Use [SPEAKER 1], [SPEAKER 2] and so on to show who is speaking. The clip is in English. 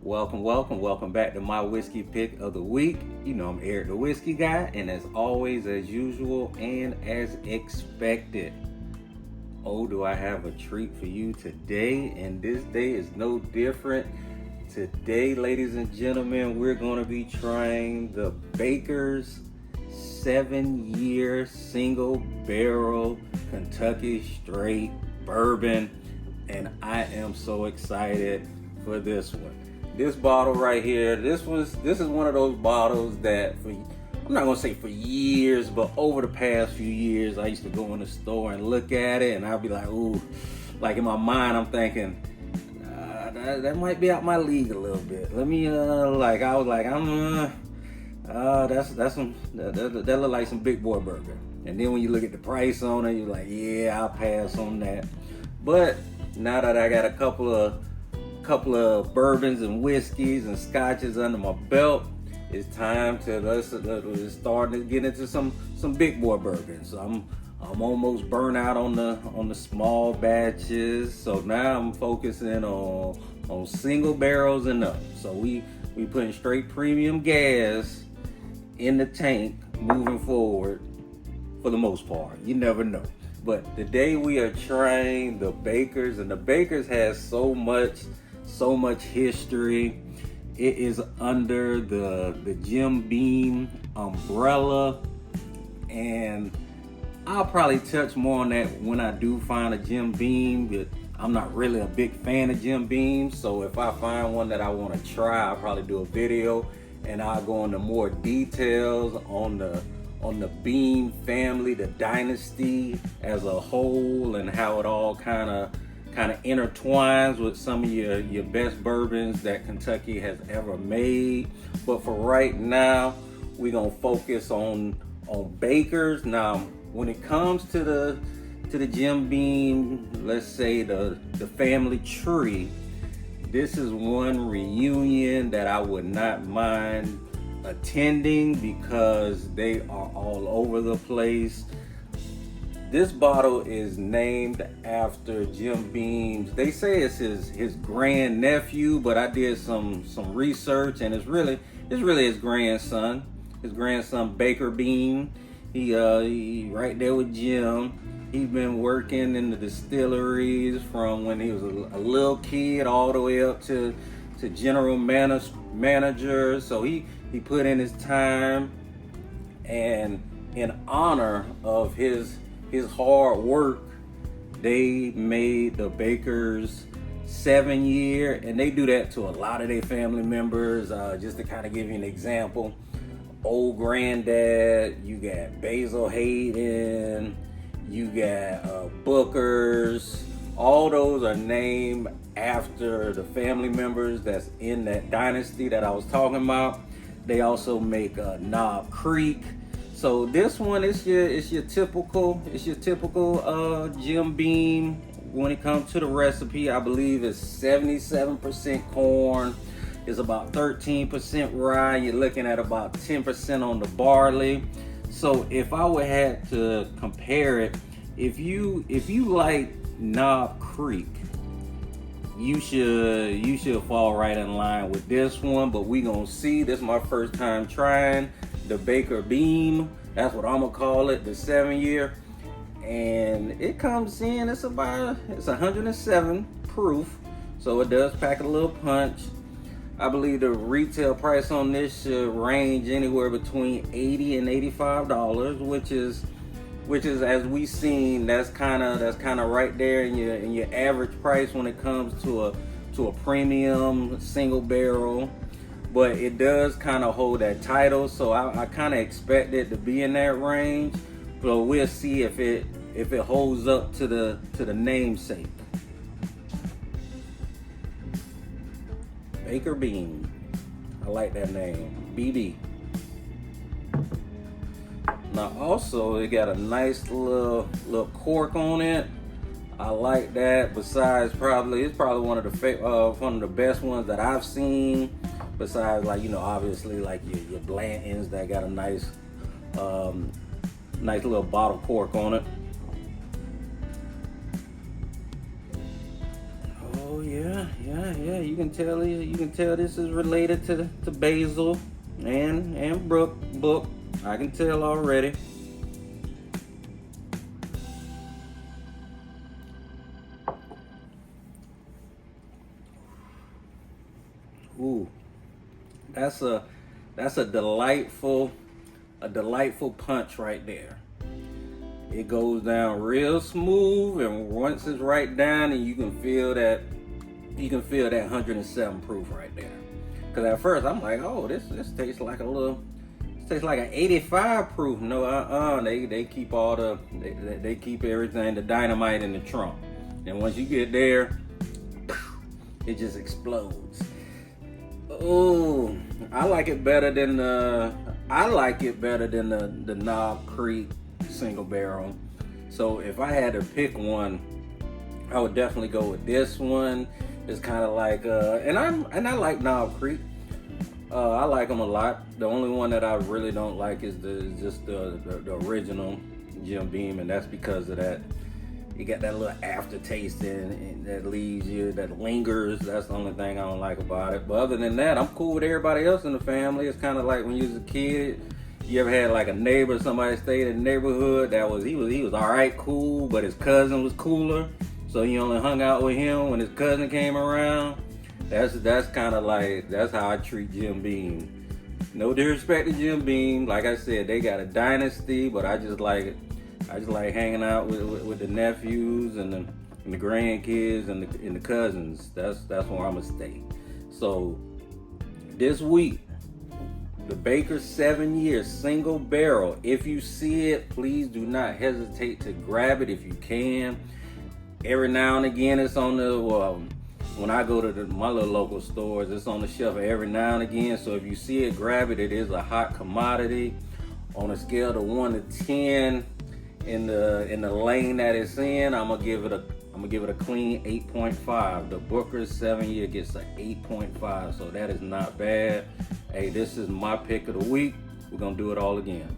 [SPEAKER 1] Welcome back to my whiskey pick of the week. You know I'm Eric the Whiskey Guy, and as always, as usual, and as expected, oh, do I have a treat for you today, and this day is no different. Today, ladies and gentlemen, we're going to be trying the Baker's 7-year single barrel Kentucky straight bourbon, and I am so excited for this one. This bottle right here, this is one of those bottles that I'm not gonna say for years, but over the past few years, I used to go in the store and look at it, and I'd be like, ooh, like in my mind, I'm thinking, that might be out my league a little bit. Let me, that look like some big boy burger. And then when you look at the price on it, you're like, yeah, I'll pass on that. But now that I got a couple of bourbons and whiskeys and scotches under my belt, it's time to start to get into some big boy bourbons. So I'm almost burnt out on the small batches. So now I'm focusing on single barrels and up. So we putting straight premium gas in the tank moving forward for the most part. You never know. But today we are trying the Baker's, and the Baker's has so much history. It is under the Jim Beam umbrella, and I'll probably touch more on that when I do find a Jim Beam, but I'm not really a big fan of Jim Beam, so if I find one that I want to try, I'll probably do a video and I'll go into more details on the Beam family, the dynasty as a whole, and how it all kind of intertwines with some of your best bourbons that Kentucky has ever made. But for right now, we're gonna focus on Baker's. Now, when it comes to the Jim Beam, let's say the family tree, this is one reunion that I would not mind attending because they are all over the place. This bottle is named after Jim Beam's. They say it's his grand nephew, but I did some research, and it's really his grandson. His grandson Baker Beam. He right there with Jim. He's been working in the distilleries from when he was a little kid all the way up to general manager. So he put in his time, and in honor of his hard work, they made the Baker's 7-year, and they do that to a lot of their family members. Just to kind of give you an example, old granddad, you got Basil Hayden, you got Booker's. All those are named after the family members that's in that dynasty that I was talking about. They also make Knob Creek. So this one is your typical Jim Beam. When it comes to the recipe, I believe it's 77% corn. It's about 13% rye. You're looking at about 10% on the barley. So if I would have to compare it, if you like Knob Creek, you should fall right in line with this one. But we gonna see. This is my first time trying the Baker Beam. That's what I'm gonna call it, the 7-year. And it comes in, it's 107 proof, so it does pack a little punch. I believe the retail price on this should range anywhere between $80 and $85, which is as we seen, that's kind of right there in your average price when it comes to a premium single barrel. But it does kind of hold that title, so I kind of expect it to be in that range. But we'll see if it holds up to the namesake. Baker Beam. I like that name. BB. Now also it got a nice little cork on it. I like that. Besides, it's probably one of the best ones that I've seen. Besides, like, obviously like your Blanton's that got a nice little bottle cork on it. Oh yeah. You can tell. You can tell this is related to Basil and Book. I can tell already. Ooh, that's a delightful punch right there. It goes down real smooth, and once it's right down, and you can feel that 107 proof right there. Cause at first I'm like, oh, this tastes like an 85 proof. No, they keep they keep everything, the dynamite in the trunk, and once you get there, it just explodes. Oh, I like it better than the Knob Creek single barrel. So if I had to pick one, I would definitely go with this one. It's kind of like and I like Knob Creek. I like them a lot. The only one that I really don't like is the original Jim Beam, and that's because of that. You got that little aftertaste and that leaves you, that lingers. That's the only thing I don't like about it. But other than that, I'm cool with everybody else in the family. It's kind of like when you was a kid. You ever had like a neighbor, somebody stayed in the neighborhood he was all right, cool, but his cousin was cooler, so you only hung out with him when his cousin came around. That's kind of like, that's how I treat Jim Beam. No disrespect to Jim Beam. Like I said, they got a dynasty, but I just like hanging out with the nephews and the grandkids and the cousins. That's where I'm gonna stay. So this week, the Baker 7-year single barrel. If you see it, please do not hesitate to grab it if you can. Every now and again, it's on the when I go to my little local stores, it's on the shelf every now and again. So if you see it, grab it. It is a hot commodity. On a scale of 1 to 10, in the lane that it's in, I'm gonna give it a clean 8.5. The Booker 7-year gets an 8.5, so that is not bad. Hey, this is my pick of the week. We're gonna do it all again.